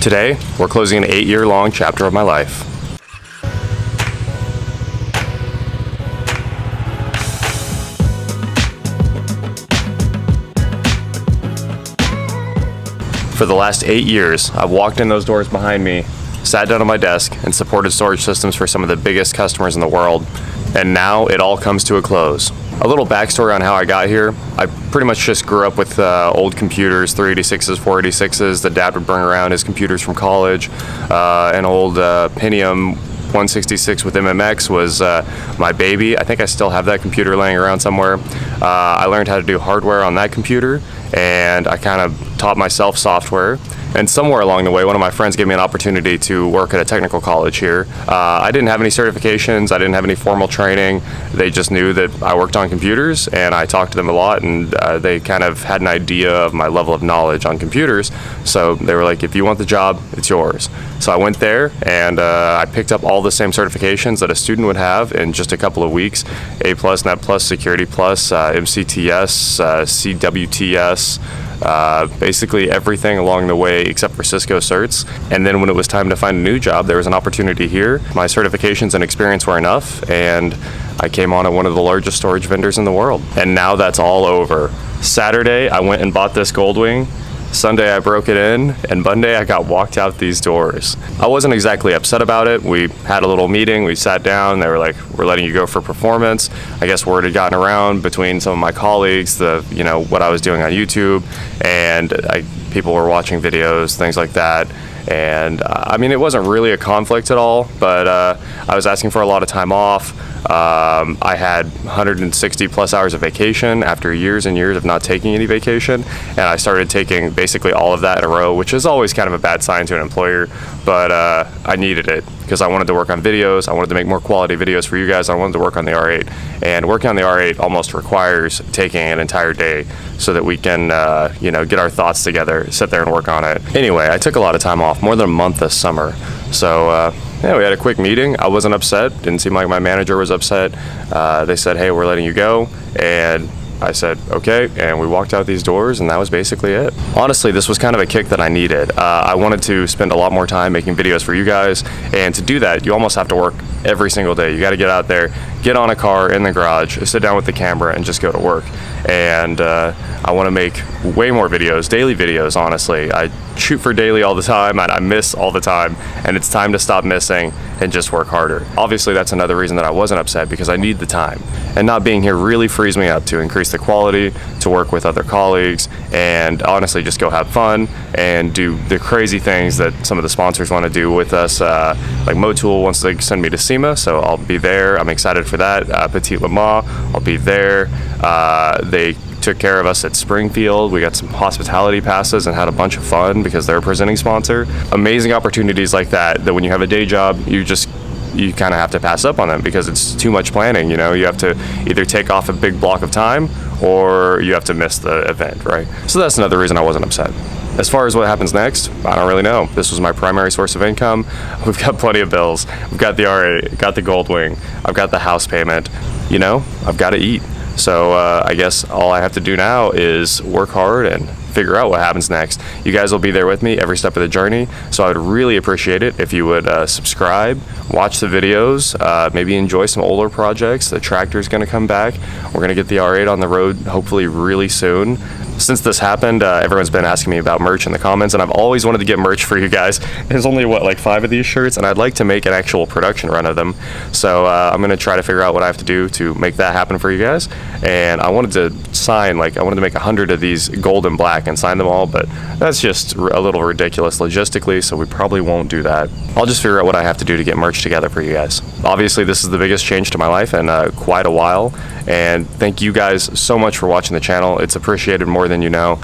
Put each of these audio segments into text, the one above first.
Today, we're closing an 8-year-long chapter of my life. For the last 8 years, I've walked in those doors behind me, sat down at my desk, and supported storage systems for some of the biggest customers in the world. And now it all comes to a close. A little backstory on how I got here. I pretty much just grew up with old computers, 386s, 486s that Dad would bring around, his computers from college. An old Pentium 166 with MMX was my baby. I think I still have that computer laying around somewhere. I learned how to do hardware on that computer, and I kind of taught myself software. And somewhere along the way, one of my friends gave me an opportunity to work at a technical college here. I didn't have any certifications, I didn't have any formal training. They just knew that I worked on computers, and I talked to them a lot, and they kind of had an idea of my level of knowledge on computers. So they were like, if you want the job, it's yours. So I went there, and I picked up all the same certifications that a student would have in just a couple of weeks. A+, Net Plus, Security Plus, MCTS, CWTS, basically everything along the way except for Cisco certs. And then when it was time to find a new job, there was an opportunity here. My certifications and experience were enough, and I came on at one of the largest storage vendors in the world. And now that's all over. Saturday, I went and bought this Goldwing. Sunday I broke it in, and Monday I got walked out these doors. I wasn't exactly upset about it. We had a little meeting, we sat down, they were like, we're letting you go for performance. I guess word had gotten around between some of my colleagues, what I was doing on YouTube, and people were watching videos, things like that. And I mean, it wasn't really a conflict at all, but I was asking for a lot of time off. I had 160 plus hours of vacation after years and years of not taking any vacation, and I started taking basically all of that in a row, which is always kind of a bad sign to an employer, but I needed it because I wanted to work on videos, I wanted to make more quality videos for you guys, I wanted to work on the R8, and working on the R8 almost requires taking an entire day so that we can get our thoughts together, sit there and work on it. Anyway, I took a lot of time off, more than a month this summer, so yeah, we had a quick meeting. I wasn't upset. Didn't seem like my manager was upset. They said, hey, we're letting you go. And I said, okay. And we walked out these doors, and that was basically it. Honestly, this was kind of a kick that I needed. I wanted to spend a lot more time making videos for you guys. And to do that, you almost have to work every single day. You got to get out there, get on a car in the garage, sit down with the camera, and just go to work. And I want to make way more videos, daily videos, honestly. I shoot for daily all the time, and I miss all the time, and it's time to stop missing and just work harder. Obviously, that's another reason that I wasn't upset, because I need the time. And not being here really frees me up to increase the quality, to work with other colleagues, and honestly just go have fun and do the crazy things that some of the sponsors want to do with us. Like Motul wants to send me to SEMA, so I'll be there. I'm excited for that. Petit Le Mans, I'll be there. They took care of us at Springfield. We got some hospitality passes and had a bunch of fun because they're a presenting sponsor. Amazing opportunities like that when you have a day job, you kind of have to pass up on them because it's too much planning. You have to either take off a big block of time or you have to miss the event, right? So that's another reason I wasn't upset. As far as what happens next, I don't really know. This was my primary source of income. We've got plenty of bills. We've got the R8, got the Goldwing, I've got the house payment. I've got to eat. So I guess all I have to do now is work hard and figure out what happens next. You guys will be there with me every step of the journey, so I would really appreciate it if you would subscribe, watch the videos, maybe enjoy some older projects. The tractor's going to come back. We're going to get the R8 on the road hopefully really soon. Since this happened, everyone's been asking me about merch in the comments, and I've always wanted to get merch for you guys. There's only, like 5 of these shirts, and I'd like to make an actual production run of them. So I'm going to try to figure out what I have to do to make that happen for you guys. And I wanted to make 100 of these gold and black and sign them all, but that's just a little ridiculous logistically, so we probably won't do that. I'll just figure out what I have to do to get merch together for you guys. Obviously, this is the biggest change to my life in quite a while, and thank you guys so much for watching the channel. It's appreciated more than you know.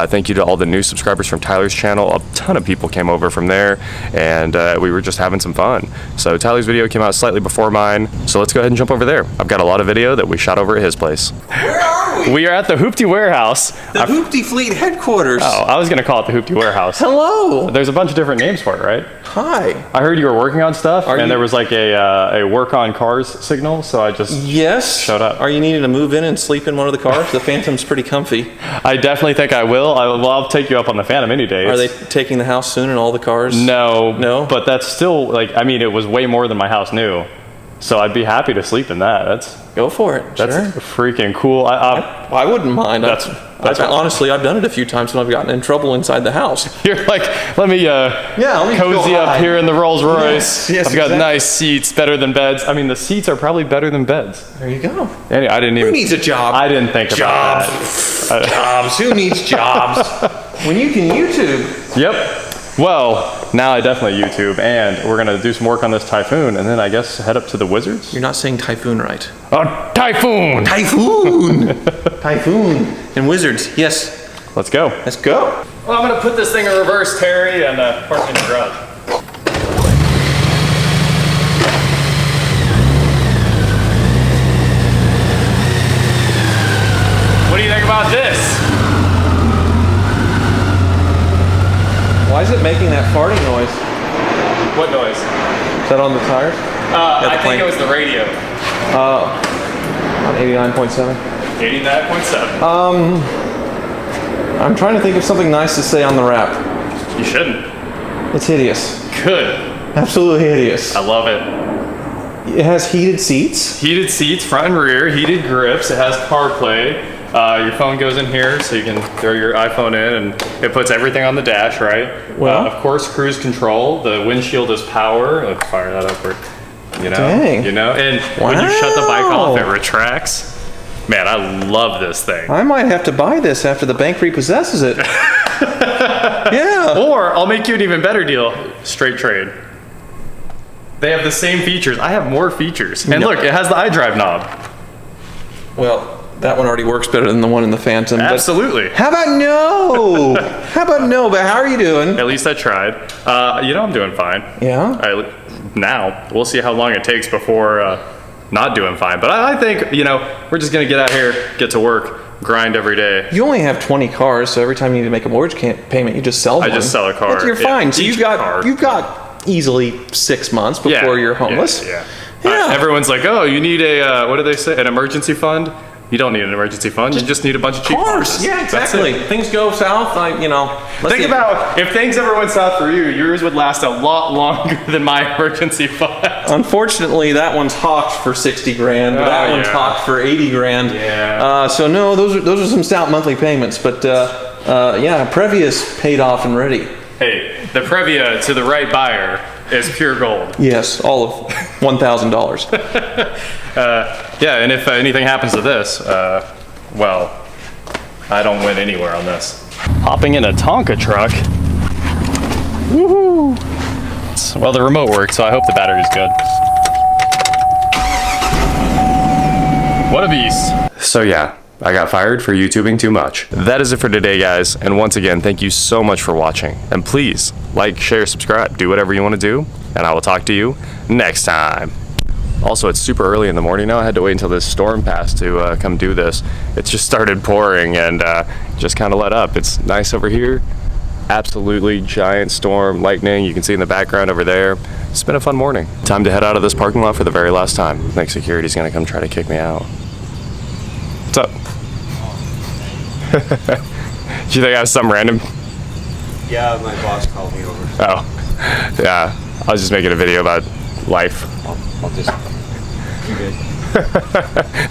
Thank you to all the new subscribers from Tyler's channel. A ton of people came over from there, and we were just having some fun. So Tyler's video came out slightly before mine, so let's go ahead and jump over there. I've got a lot of video that we shot over at his place. Where are we? we? We are at the Hoopty Warehouse. The Hoopty Fleet headquarters. Oh, I was going to call it the Hoopty Warehouse. Hello. There's a bunch of different names for it, right? Hi. I heard you were working on stuff, and there was like a work on cars signal, so I just showed up. Are you needing to move in and sleep in one of the cars? The Phantom's pretty comfy. I definitely think I will. I'll take you up on the Phantom any day. Are they taking the house soon and all the cars? No, but that's still like, I mean, it was way more than my house knew, so I'd be happy to sleep in that. Go for it. That's freaking cool. I wouldn't mind. Honestly, I've done it a few times when I've gotten in trouble inside the house. You're like, let me cozy up here in the Rolls Royce. Yes, I've got nice seats, better than beds. I mean, the seats are probably better than beds. There you go. Anyway, I didn't even. Who needs a job? I didn't think about that. Jobs. Who needs jobs? When you can YouTube. Yep. Well, now I definitely YouTube, and we're gonna do some work on this Typhoon, and then I guess head up to the Wizards. You're not saying Typhoon right. Oh, Typhoon! Typhoon! Typhoon and Wizards. Yes. Let's go. Let's go. Well, I'm gonna put this thing in reverse, Terry, and park it in the garage. What do you think about this? Why is it making that farting noise? What noise? Is that on the tires? I think it was the radio. On 89.7. 89.7. I'm trying to think of something nice to say on the wrap. You shouldn't. It's hideous. Good. Absolutely hideous. I love it. It has heated seats. Heated seats, front and rear, heated grips. It has CarPlay. Your phone goes in here, so you can throw your iPhone in, and it puts everything on the dash, right? Well, of course, cruise control. The windshield is power. Let's fire that upward. Dang. And when you shut the bike off, it retracts. Man, I love this thing. I might have to buy this after the bank repossesses it. Yeah. Or I'll make you an even better deal. Straight trade. They have the same features. I have more features. And look, it has the iDrive knob. Well, that one already works better than the one in the Phantom. Absolutely. How about no? How about no? But how are you doing? At least I tried. I'm doing fine. Yeah? Now, we'll see how long it takes before not doing fine. But I think, we're just going to get out here, get to work, grind every day. You only have 20 cars, so every time you need to make a mortgage payment, you just sell one. I just sell a car. You're fine. So you've got car. Easily 6 months before you're homeless. Yeah. Everyone's like, oh, you need what do they say? An emergency fund? You don't need an emergency fund. You just need a bunch of cheap cars. Yeah, exactly. Things go south. Think about if things ever went south for you, yours would last a lot longer than my emergency fund. Unfortunately, that one's hawked for 60 grand. But that one's hawked for 80 grand. Yeah. So no, those are some stout monthly payments. But Previa's paid off and ready. Hey, the Previa to the right buyer is pure gold. Yes, all of $1,000. And if anything happens to this, well, I don't win anywhere on this. Hopping in a Tonka truck. Woohoo! Well, the remote works, so I hope the battery's good. What a beast. So yeah, I got fired for YouTubing too much. That is it for today, guys. And once again, thank you so much for watching. And please, like, share, subscribe, do whatever you want to do. And I will talk to you next time. Also, it's super early in the morning now. I had to wait until this storm passed to come do this. It's just started pouring and just kind of let up. It's nice over here. Absolutely giant storm, lightning. You can see in the background over there. It's been a fun morning. Time to head out of this parking lot for the very last time. I think security's gonna come try to kick me out. What's up? Do you think I was some random? Yeah, my boss called me over. Oh, yeah. I was just making a video about life. I'll just... You good?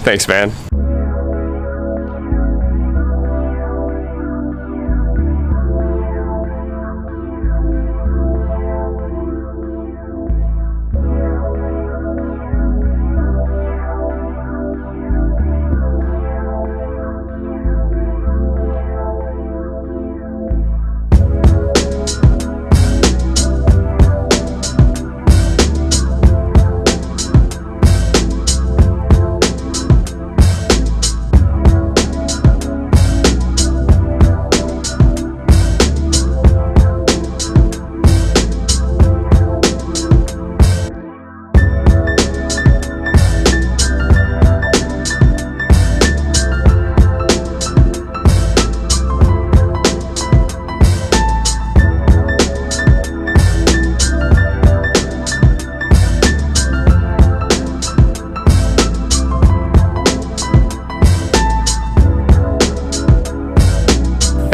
Thanks, man.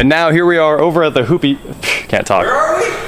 And now here we are over at the Hoopy, can't talk. Where are we?